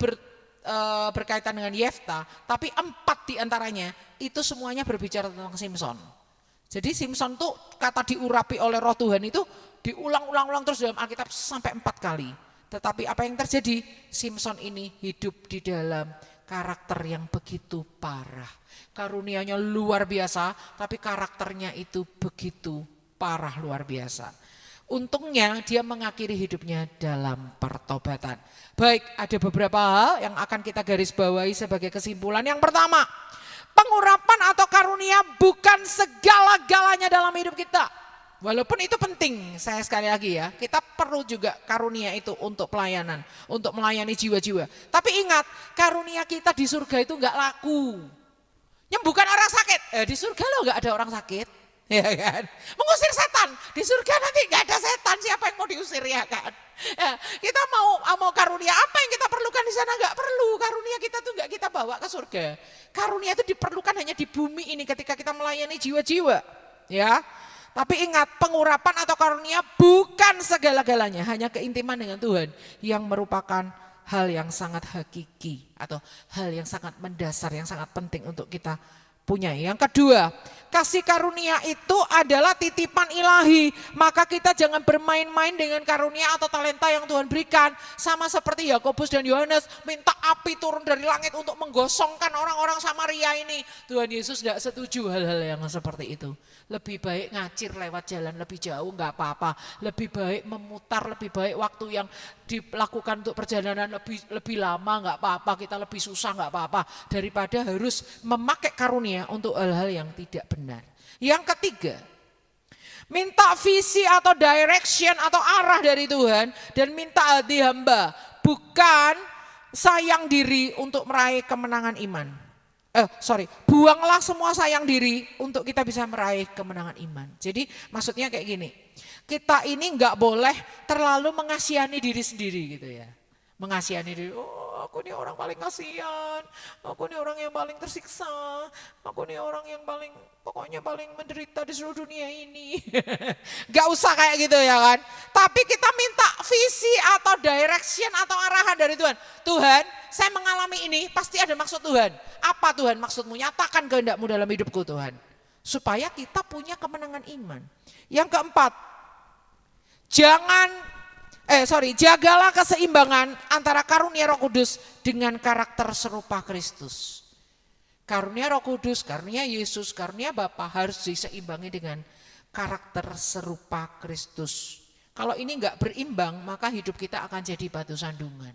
berkaitan dengan Yefta, tapi 4 diantaranya itu semuanya berbicara tentang Simson. Jadi Simson tuh kata diurapi oleh Roh Tuhan itu diulang-ulang terus dalam Alkitab sampai 4 kali. Tetapi apa yang terjadi? Simson ini hidup di dalam karakter yang begitu parah. Karunia-Nya luar biasa, tapi karakternya itu begitu parah luar biasa. Untungnya dia mengakhiri hidupnya dalam pertobatan. Baik, ada beberapa hal yang akan kita garis bawahi sebagai kesimpulan. Yang pertama, pengurapan atau karunia bukan segala-galanya dalam hidup kita. Walaupun itu penting, saya sekali lagi ya, kita perlu juga karunia itu untuk pelayanan, untuk melayani jiwa-jiwa. Tapi ingat, karunia kita di surga itu enggak laku. Nyembuhkan orang sakit, di surga lo enggak ada orang sakit. Ya kan? Mengusir setan, di surga nanti nggak ada setan, siapa yang mau diusir ya kan? Ya, kita mau karunia apa yang kita perlukan di sana? Nggak perlu, karunia kita tuh nggak kita bawa ke surga. Karunia itu diperlukan hanya di bumi ini ketika kita melayani jiwa-jiwa, ya. Tapi ingat, pengurapan atau karunia bukan segala-galanya, hanya keintiman dengan Tuhan yang merupakan hal yang sangat hakiki atau hal yang sangat mendasar, yang sangat penting untuk kita punya. Yang kedua, kasih karunia itu adalah titipan ilahi. Maka kita jangan bermain-main dengan karunia atau talenta yang Tuhan berikan. Sama seperti Yakobus dan Yohanes minta api turun dari langit untuk menggosongkan orang-orang Samaria ini. Tuhan Yesus tidak setuju hal-hal yang seperti itu. Lebih baik ngacir lewat jalan lebih jauh nggak apa-apa. Lebih baik memutar, lebih baik waktu yang dilakukan untuk perjalanan lebih lama nggak apa-apa. Kita lebih susah nggak apa-apa. Daripada harus memakai karunia untuk hal-hal yang tidak benar. Yang ketiga, minta visi atau direction atau arah dari Tuhan dan minta hati hamba, bukan sayang diri untuk meraih kemenangan iman. Buanglah semua sayang diri untuk kita bisa meraih kemenangan iman. Jadi maksudnya kayak gini, kita ini nggak boleh terlalu mengasihani diri sendiri gitu ya. Mengasihani diri, aku nih orang paling kasihan, aku nih orang yang paling tersiksa, aku nih orang yang pokoknya paling menderita di seluruh dunia ini. Gak usah kayak gitu ya kan. Tapi kita minta visi atau direction atau arahan dari Tuhan. Tuhan, saya mengalami ini pasti ada maksud Tuhan. Apa Tuhan maksudmu? Nyatakan kehendak-Mu dalam hidupku Tuhan. Supaya kita punya kemenangan iman. Yang keempat, jagalah keseimbangan antara karunia Roh Kudus dengan karakter serupa Kristus. Karunia Roh Kudus, karunia Yesus, karunia Bapa harus diseimbangi dengan karakter serupa Kristus. Kalau ini enggak berimbang, maka hidup kita akan jadi batu sandungan.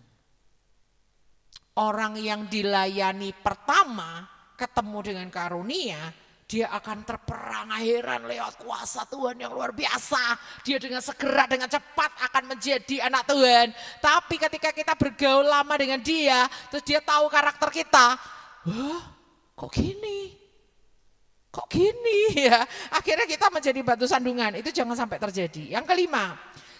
Orang yang dilayani pertama ketemu dengan karunia, dia akan terperang heran lewat kuasa Tuhan yang luar biasa. Dia dengan segera, dengan cepat akan menjadi anak Tuhan. Tapi ketika kita bergaul lama dengan dia, terus dia tahu karakter kita, kok gini? Kok gini ya? Akhirnya kita menjadi batu sandungan. Itu jangan sampai terjadi. Yang kelima,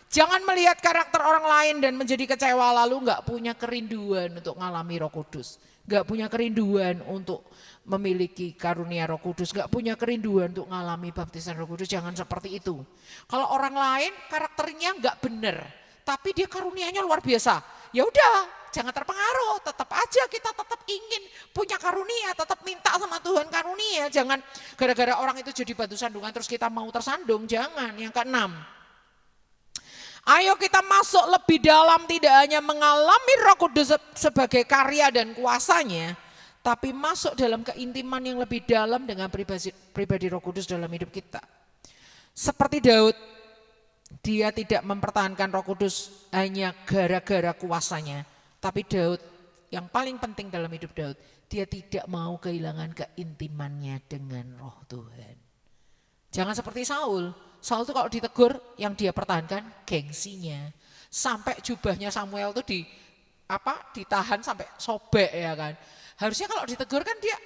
jangan melihat karakter orang lain dan menjadi kecewa lalu gak punya kerinduan untuk ngalami Roh Kudus. Gak punya kerinduan untuk memiliki karunia Roh Kudus, gak punya kerinduan untuk mengalami baptisan Roh Kudus, jangan seperti itu. Kalau orang lain karakternya gak benar, tapi dia karunianya luar biasa, ya udah, jangan terpengaruh, tetap aja kita tetap ingin punya karunia, tetap minta sama Tuhan karunia, jangan gara-gara orang itu jadi batu sandungan terus kita mau tersandung, jangan. Yang keenam, ayo kita masuk lebih dalam, tidak hanya mengalami Roh Kudus sebagai karya dan kuasanya, tapi masuk dalam keintiman yang lebih dalam dengan pribadi Roh Kudus dalam hidup kita. Seperti Daud, dia tidak mempertahankan Roh Kudus hanya gara-gara kuasanya, tapi Daud, yang paling penting dalam hidup Daud, dia tidak mau kehilangan keintimannya dengan Roh Tuhan. Jangan seperti Saul. Saul itu kalau ditegur, yang dia pertahankan gengsinya. Sampai jubahnya Samuel itu ditahan sampai sobek, ya kan. Harusnya kalau ditegur kan dia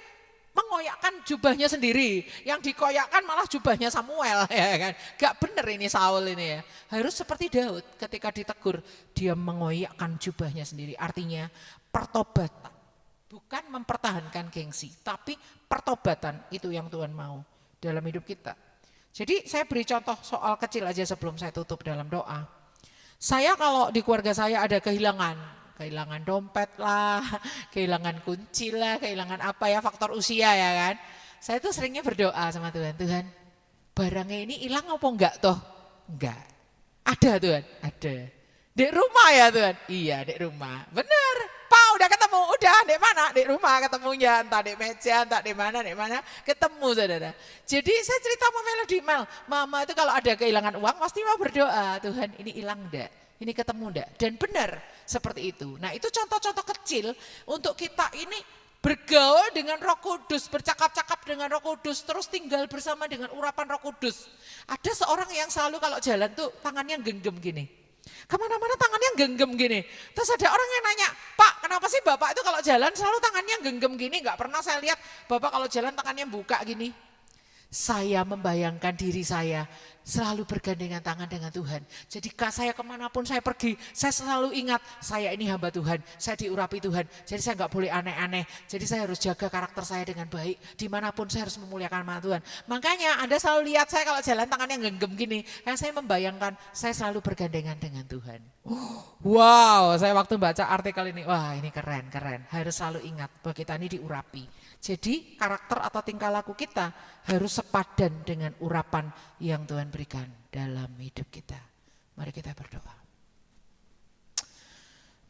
mengoyakkan jubahnya sendiri, yang dikoyakkan malah jubahnya Samuel, ya kan. Gak bener ini Saul ini ya. Harus seperti Daud, ketika ditegur dia mengoyakkan jubahnya sendiri. Artinya pertobatan, bukan mempertahankan gengsi, tapi pertobatan itu yang Tuhan mau dalam hidup kita. Jadi saya beri contoh soal kecil aja sebelum saya tutup dalam doa. Saya kalau di keluarga saya ada kehilangan dompet lah, kehilangan kunci lah, kehilangan apa ya, faktor usia ya kan. Saya tuh seringnya berdoa sama Tuhan, Tuhan barangnya ini hilang apa enggak toh? Enggak. Ada Tuhan, ada. Di rumah ya Tuhan? Iya di rumah, bener. Pak udah ketemu, udah di mana? Di rumah ketemunya, entah di meja, entah di mana, ketemu saudara. Jadi saya cerita sama Melody, mama itu kalau ada kehilangan uang pasti mau berdoa, Tuhan ini hilang enggak? Ini ketemu enggak? Dan benar seperti itu. Nah itu contoh-contoh kecil untuk kita ini bergaul dengan Roh Kudus, bercakap-cakap dengan Roh Kudus, terus tinggal bersama dengan urapan Roh Kudus. Ada seorang yang selalu kalau jalan tuh tangannya genggam gini. Kemana-mana tangannya genggam gini. Terus ada orang yang nanya, Pak kenapa sih Bapak itu kalau jalan selalu tangannya genggam gini? Gak pernah saya lihat Bapak kalau jalan tangannya buka gini. Saya membayangkan diri saya selalu bergandengan tangan dengan Tuhan. Jadi saya kemanapun saya pergi, saya selalu ingat saya ini hamba Tuhan, saya diurapi Tuhan. Jadi saya gak boleh aneh-aneh, jadi saya harus jaga karakter saya dengan baik. Dimanapun saya harus memuliakan nama Tuhan. Makanya Anda selalu lihat saya kalau jalan tangannya genggam gini, yang saya membayangkan saya selalu bergandengan dengan Tuhan. Wow, saya waktu baca artikel ini, wah ini keren. Harus selalu ingat bahwa kita ini diurapi. Jadi karakter atau tingkah laku kita harus sepadan dengan urapan yang Tuhan berikan dalam hidup kita. Mari kita berdoa.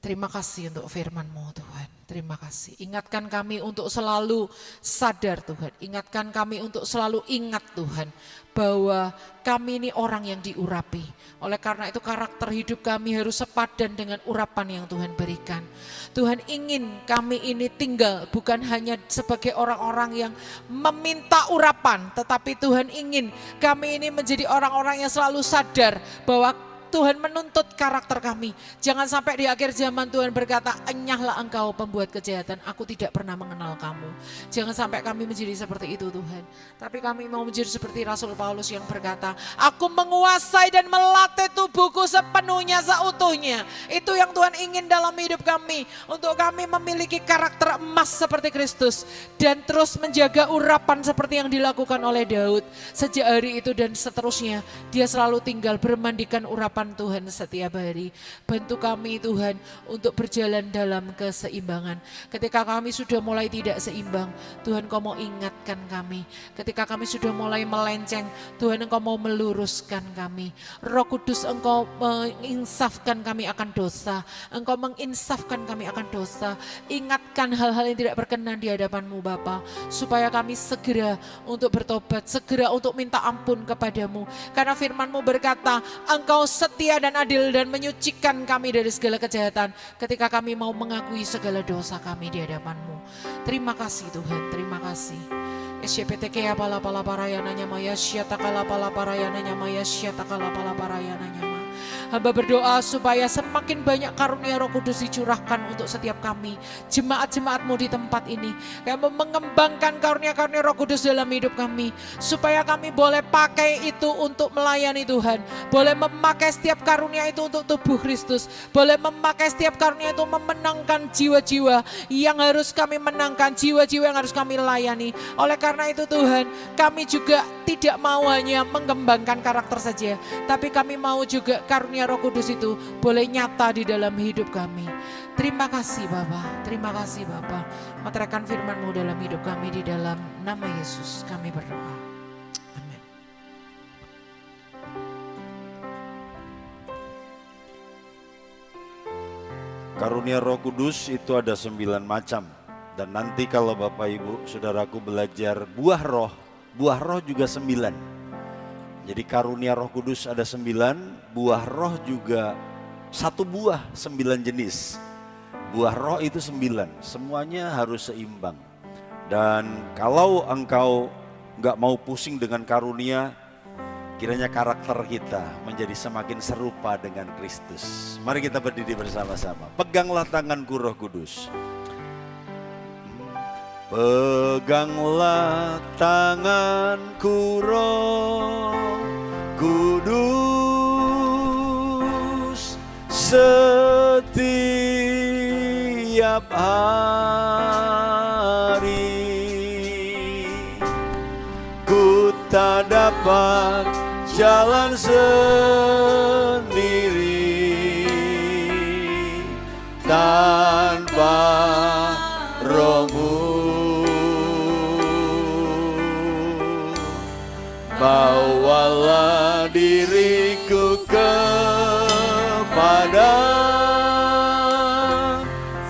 Terima kasih untuk firman-Mu Tuhan. Terima kasih. Ingatkan kami untuk selalu sadar Tuhan. Ingatkan kami untuk selalu ingat Tuhan. Bahwa kami ini orang yang diurapi. Oleh karena itu karakter hidup kami harus sepadan dengan urapan yang Tuhan berikan. Tuhan ingin kami ini tinggal bukan hanya sebagai orang-orang yang meminta urapan. Tetapi Tuhan ingin kami ini menjadi orang-orang yang selalu sadar bahwa Tuhan menuntut karakter kami. Jangan sampai di akhir zaman Tuhan berkata, enyahlah engkau pembuat kejahatan, aku tidak pernah mengenal kamu. Jangan sampai kami menjadi seperti itu Tuhan. Tapi kami mau menjadi seperti Rasul Paulus yang berkata, aku menguasai dan melatih tubuhku sepenuhnya, seutuhnya. Itu yang Tuhan ingin dalam hidup kami. Untuk kami memiliki karakter emas seperti Kristus. Dan terus menjaga urapan seperti yang dilakukan oleh Daud. Sejak hari itu dan seterusnya, dia selalu tinggal bermandikan urapan Tuhan setiap hari. Bantu kami Tuhan untuk berjalan dalam keseimbangan. Ketika kami sudah mulai tidak seimbang, Tuhan Engkau mau ingatkan kami. Ketika kami sudah mulai melenceng, Tuhan Engkau mau meluruskan kami. Roh Kudus Engkau menginsafkan kami akan dosa. Engkau menginsafkan kami akan dosa. Ingatkan hal-hal yang tidak berkenan di hadapan-Mu Bapa, supaya kami segera untuk bertobat, segera untuk minta ampun kepadamu. Karena firman-Mu berkata, Engkau setia dan adil dan menyucikan kami dari segala kejahatan ketika kami mau mengakui segala dosa kami di hadapan-Mu. Terima kasih Tuhan, terima kasih. SYPTK apala pala parayana nyama ya syata kala pala parayana nyama ya syata kala pala parayana nyama. Hamba berdoa supaya semakin banyak karunia Roh Kudus dicurahkan untuk setiap kami, jemaat-jemaat-Mu di tempat ini. Kami mengembangkan karunia-karunia Roh Kudus dalam hidup kami, supaya kami boleh pakai itu untuk melayani Tuhan, boleh memakai setiap karunia itu untuk tubuh Kristus, boleh memakai setiap karunia itu memenangkan jiwa-jiwa yang harus kami menangkan, jiwa-jiwa yang harus kami layani. Oleh karena itu Tuhan, kami juga tidak mau hanya mengembangkan karakter saja, tapi kami mau juga karunia Roh Kudus itu boleh nyata di dalam hidup kami. Terima kasih Bapa, terima kasih Bapa. Meteraikan firman-Mu dalam hidup kami, di dalam nama Yesus kami berdoa. Amin. Karunia Roh Kudus itu ada 9 macam. Dan nanti kalau Bapak Ibu Saudaraku belajar buah roh juga 9. Jadi karunia Roh Kudus ada 9, buah roh juga 1 buah 9 jenis. Buah roh itu 9, semuanya harus seimbang. Dan kalau engkau gak mau pusing dengan karunia, kiranya karakter kita menjadi semakin serupa dengan Kristus. Mari kita berdiri bersama-sama. Peganglah tanganku Roh Kudus. Peganglah tanganku Roh Kudus setiap hari. Ku tak dapat jalan sendiri tanpa Roh-Mu. Bawalah diriku kepada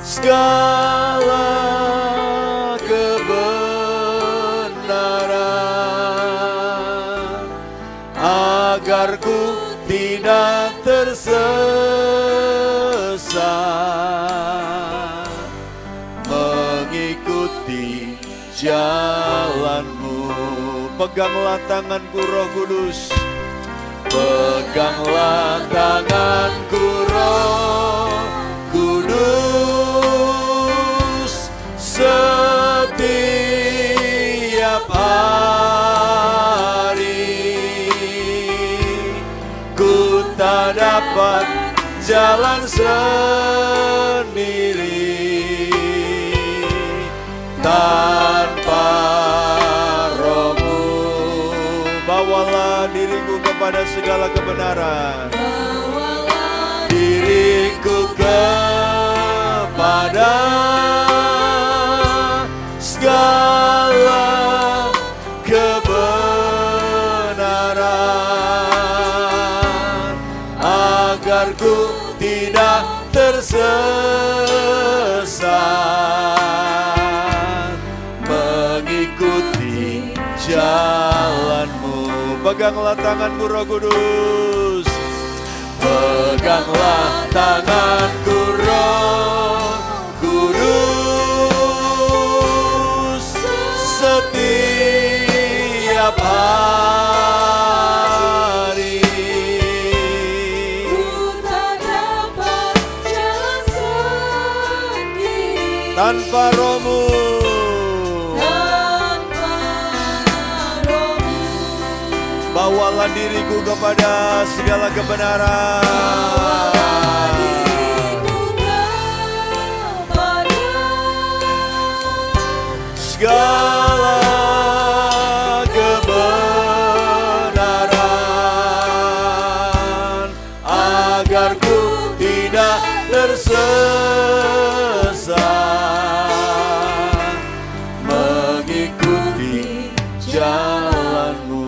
segala kebenaran, agar ku tidak tersesat, mengikuti jalan-Mu. Peganglah tanganku Roh Kudus, peganglah tanganku Roh Kudus setiap hari. Ku tak dapat jalan sendiri tanpa bawalah diriku kepada segala kebenaran. Bawalah diriku kepada segala kebenaran, agar ku tidak tersesat, mengikuti jalan-Mu. Peganglah tanganku Roh Kudus, peganglah tanganku Roh Kudus setiap hari. Ku tak dapat jalan sendiri tanpa Roh-Mu. Bawalah diriku kepada segala kebenaran, segala kebenaran, agar ku tidak tersesat, mengikuti jalan-Mu.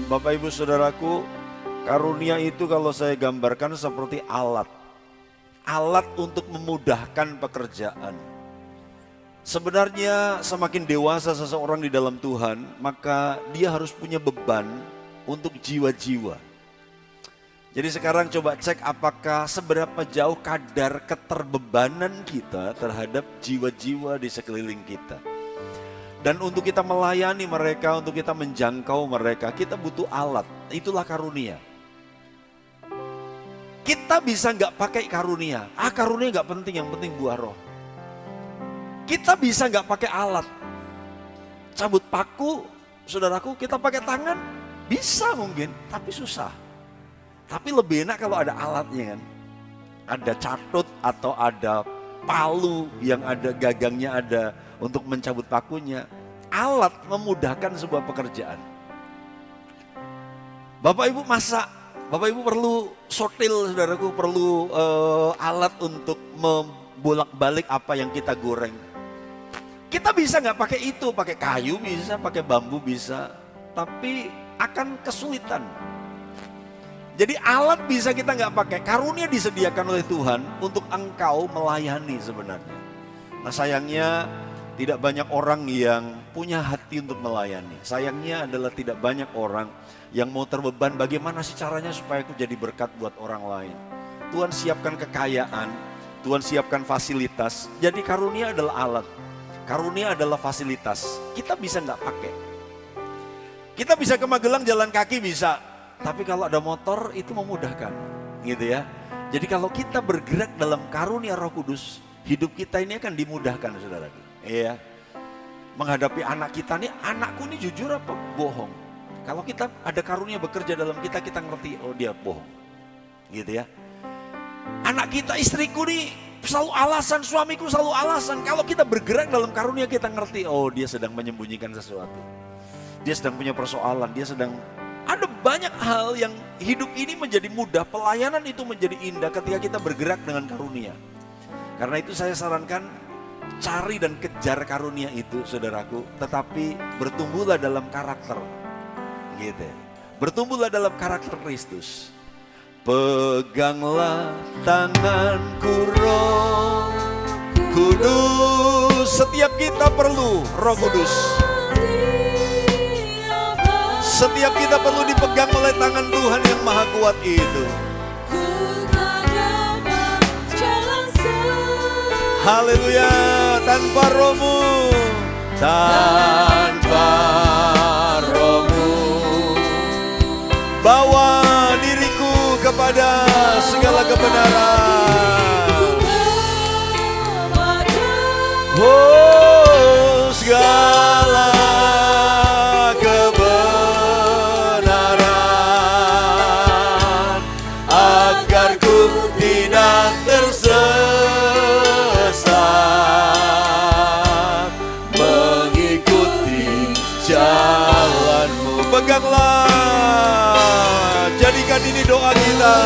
Bapak Ibu Saudaraku, karunia itu kalau saya gambarkan seperti alat untuk memudahkan pekerjaan. Sebenarnya semakin dewasa seseorang di dalam Tuhan, maka dia harus punya beban untuk jiwa-jiwa. Jadi sekarang coba cek apakah seberapa jauh kadar keterbebanan kita terhadap jiwa-jiwa di sekeliling kita. Dan untuk kita melayani mereka, untuk kita menjangkau mereka, kita butuh alat. Itulah karunia. Kita bisa nggak pakai karunia. Karunia nggak penting, yang penting buah roh. Kita bisa nggak pakai alat. Cabut paku, saudaraku, kita pakai tangan. Bisa mungkin, tapi susah. Tapi lebih enak kalau ada alatnya kan. Ada catut atau ada palu yang ada gagangnya ada untuk mencabut pakunya. Alat memudahkan sebuah pekerjaan. Bapak Ibu masak, Bapak Ibu perlu sortil, saudaraku, perlu alat untuk membolak-balik apa yang kita goreng. Kita bisa nggak pakai itu, pakai kayu bisa, pakai bambu bisa, tapi akan kesulitan. Jadi alat bisa kita nggak pakai, karunia disediakan oleh Tuhan untuk engkau melayani sebenarnya. Nah sayangnya tidak banyak orang yang punya hati untuk melayani. Sayangnya adalah tidak banyak orang yang mau terbeban bagaimana sih caranya supaya aku jadi berkat buat orang lain. Tuhan siapkan kekayaan, Tuhan siapkan fasilitas. Jadi karunia adalah alat, karunia adalah fasilitas. Kita bisa nggak pakai. Kita bisa ke Magelang jalan kaki bisa, tapi kalau ada motor itu memudahkan, gitu ya. Jadi kalau kita bergerak dalam karunia Roh Kudus, hidup kita ini akan dimudahkan, saudara. Iya. Menghadapi anak kita nih, anakku nih jujur apa bohong. Kalau kita ada karunia bekerja dalam kita, kita ngerti, oh dia bohong. Gitu ya. Anak kita, istriku nih selalu alasan, suamiku selalu alasan. Kalau kita bergerak dalam karunia, kita ngerti, oh dia sedang menyembunyikan sesuatu. Dia sedang punya persoalan, dia sedang... Ada banyak hal yang hidup ini menjadi mudah, pelayanan itu menjadi indah ketika kita bergerak dengan karunia. Karena itu saya sarankan, cari dan kejar karunia itu, saudaraku. Tetapi bertumbuhlah dalam karakter. Gitu. Bertumbuhlah dalam karakter Kristus. Peganglah tanganku Roh Kudus. Setiap kita perlu Roh Kudus. Setiap kita perlu dipegang oleh tangan Tuhan yang maha kuat itu. Haleluya. Tanpa rohmu, tanpa rohmu, bawa diriku kepada segala kebenaran. Oh, segala kebenaran, agar ku tidak tersesat, mengikuti jalanmu. Peganglah, jadikan ini doa kita.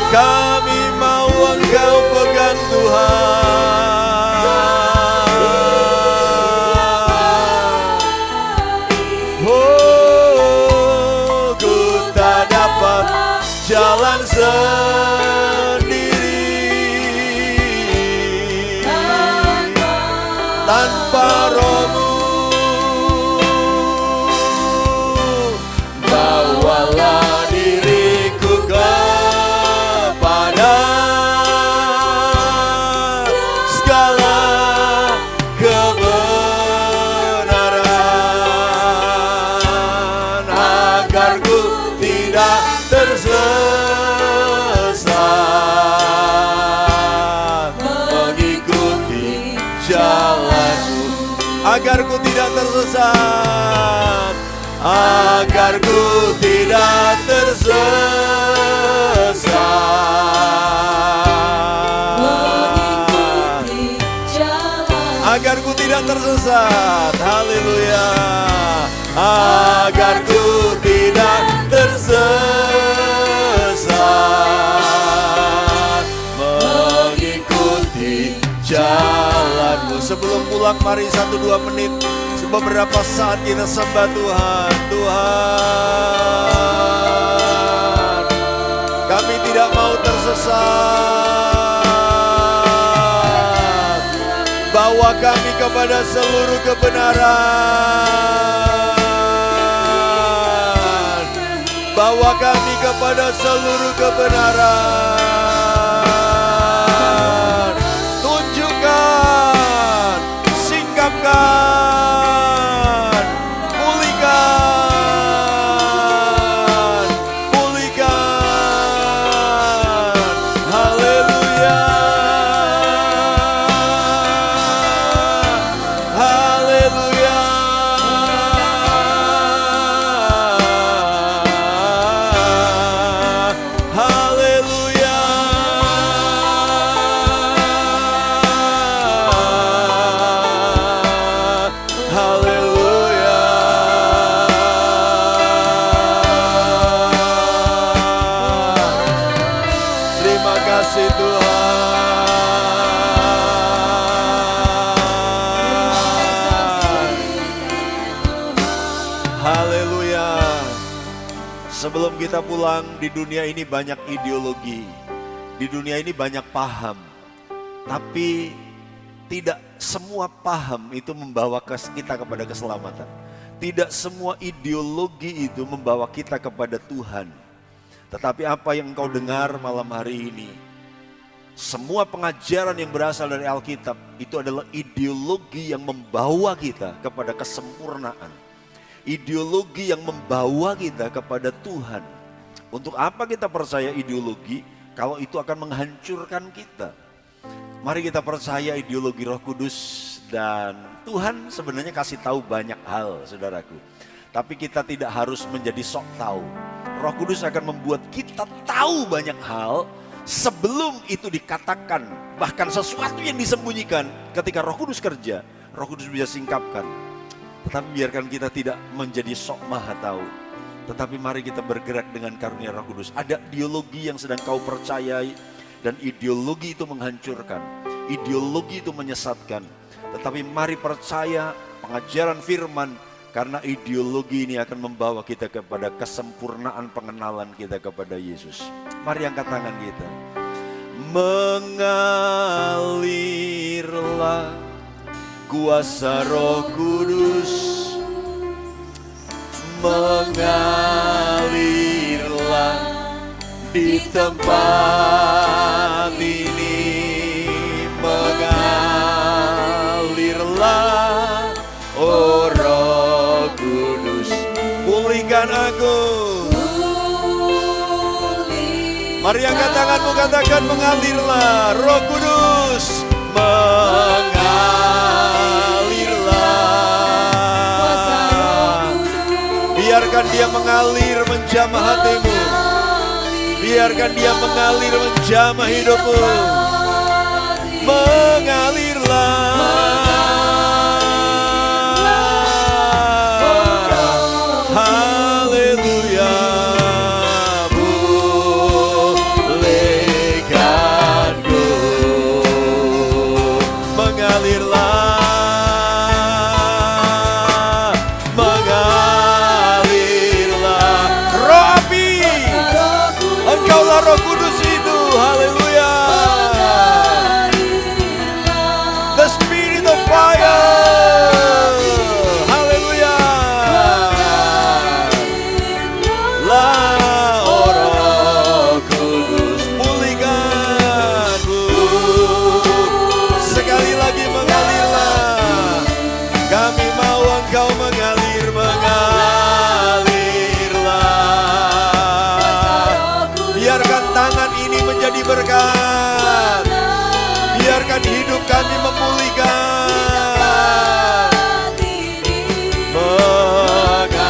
Kami mau Engkau pegang Tuhan. Oh, ku tak dapat jalan sendiri tanpa rohmu. Bawalah diriku kepada segala kebenaran, agar ku tidak tersesat, mengikuti jalanmu. Agar ku tidak tersesat, agar ku tidak tersesat, mengikuti jalan, agar ku tidak tersesat. Haleluya. Agar ku tidak tersesat, mengikuti jalanmu. Sebelum pulang, mari 1-2 menit, beberapa saat kita sembah Tuhan. Tuhan, kami tidak mau tersesat. Bawa kami kepada seluruh kebenaran. Bawa kami kepada seluruh kebenaran. Tunjukkan, singkapkan, pulihkan, pulihkan. Sebelum kita pulang, di dunia ini banyak ideologi, di dunia ini banyak paham, tapi tidak semua paham itu membawa kita kepada keselamatan. Tidak semua ideologi itu membawa kita kepada Tuhan. Tetapi apa yang engkau dengar malam hari ini, semua pengajaran yang berasal dari Alkitab itu adalah ideologi yang membawa kita kepada kesempurnaan. Ideologi yang membawa kita kepada Tuhan. Untuk apa kita percaya ideologi kalau itu akan menghancurkan kita? Mari kita percaya ideologi Roh Kudus, dan Tuhan sebenarnya kasih tahu banyak hal, saudaraku. Tapi kita tidak harus menjadi sok tahu. Roh Kudus akan membuat kita tahu banyak hal sebelum itu dikatakan. Bahkan sesuatu yang disembunyikan, ketika Roh Kudus kerja, Roh Kudus bisa singkapkan. Tetapi biarkan kita tidak menjadi sok maha tahu. Tetapi mari kita bergerak dengan karunia Roh Kudus. Ada ideologi yang sedang kau percayai, dan ideologi itu menghancurkan, ideologi itu menyesatkan. Tetapi mari percaya pengajaran firman, karena ideologi ini akan membawa kita kepada kesempurnaan pengenalan kita kepada Yesus. Mari angkat tangan kita. Mengalirlah kuasa Roh Kudus, mengalirlah di tempat ini, mengalirlah, oh Roh Kudus, pulihkan aku. Mari angkat tanganmu, katakan mengalirlah Roh Kudus, mengalirlah. Biarkan dia mengalir menjamah hatimu. Biarkan dia mengalir menjamah hidupmu. Mengalirlah. Haleluya. Pulihkanku. Mengalirlah. Mengalirlah. Roh api. Engkaulah Roh Kudus itu, haleluya. The Spirit of Fire, haleluya. Lah, oh Roh Kudus, pulihkanku. Sekali lagi mengalirlah. Kami mau engkau mengalir, biarkan tangan ini menjadi berkat. Biarkan hidup kami memulihkan. Mengalirlah,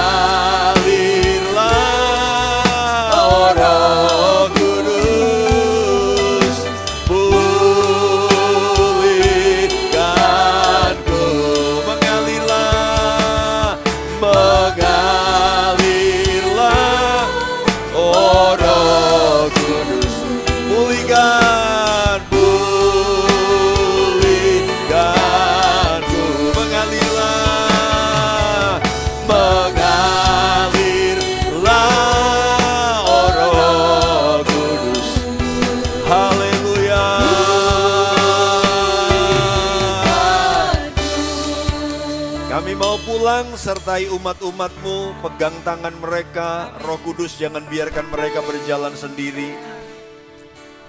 oh Roh Kudus, pulihkanku. Mengalirlah, mengalirlah, oh Roh Kudus, pulihkan, pulihkanku. Mengalirlah, mengalirlah, oh Roh Kudus, haleluya. Kami mau pulang, sertai umat-umatmu, pegang tangan mereka. Roh Kudus, jangan biarkan mereka berjalan sendiri.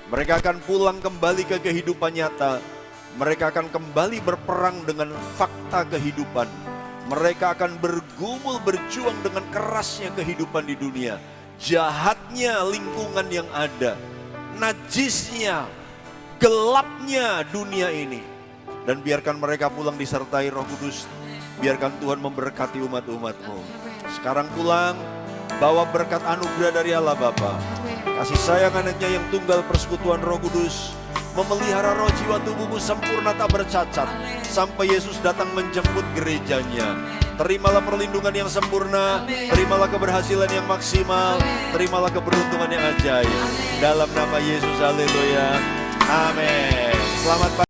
Mereka akan pulang kembali ke kehidupan nyata. Mereka akan kembali berperang dengan fakta kehidupan. Mereka akan bergumul, berjuang dengan kerasnya kehidupan di dunia. Jahatnya lingkungan yang ada. Najisnya, gelapnya dunia ini. Dan biarkan mereka pulang disertai Roh Kudus. Biarkan Tuhan memberkati umat-umatmu. Sekarang pulang, bawa berkat anugerah dari Allah Bapa, kasih sayang anaknya yang tunggal, persekutuan Roh Kudus, memelihara roh jiwa tubuhmu sempurna tak bercacat, sampai Yesus datang menjemput gerejanya. Terimalah perlindungan yang sempurna, terimalah keberhasilan yang maksimal, terimalah keberuntungan yang ajaib. Dalam nama Yesus, haleluya, amin. Selamat pagi.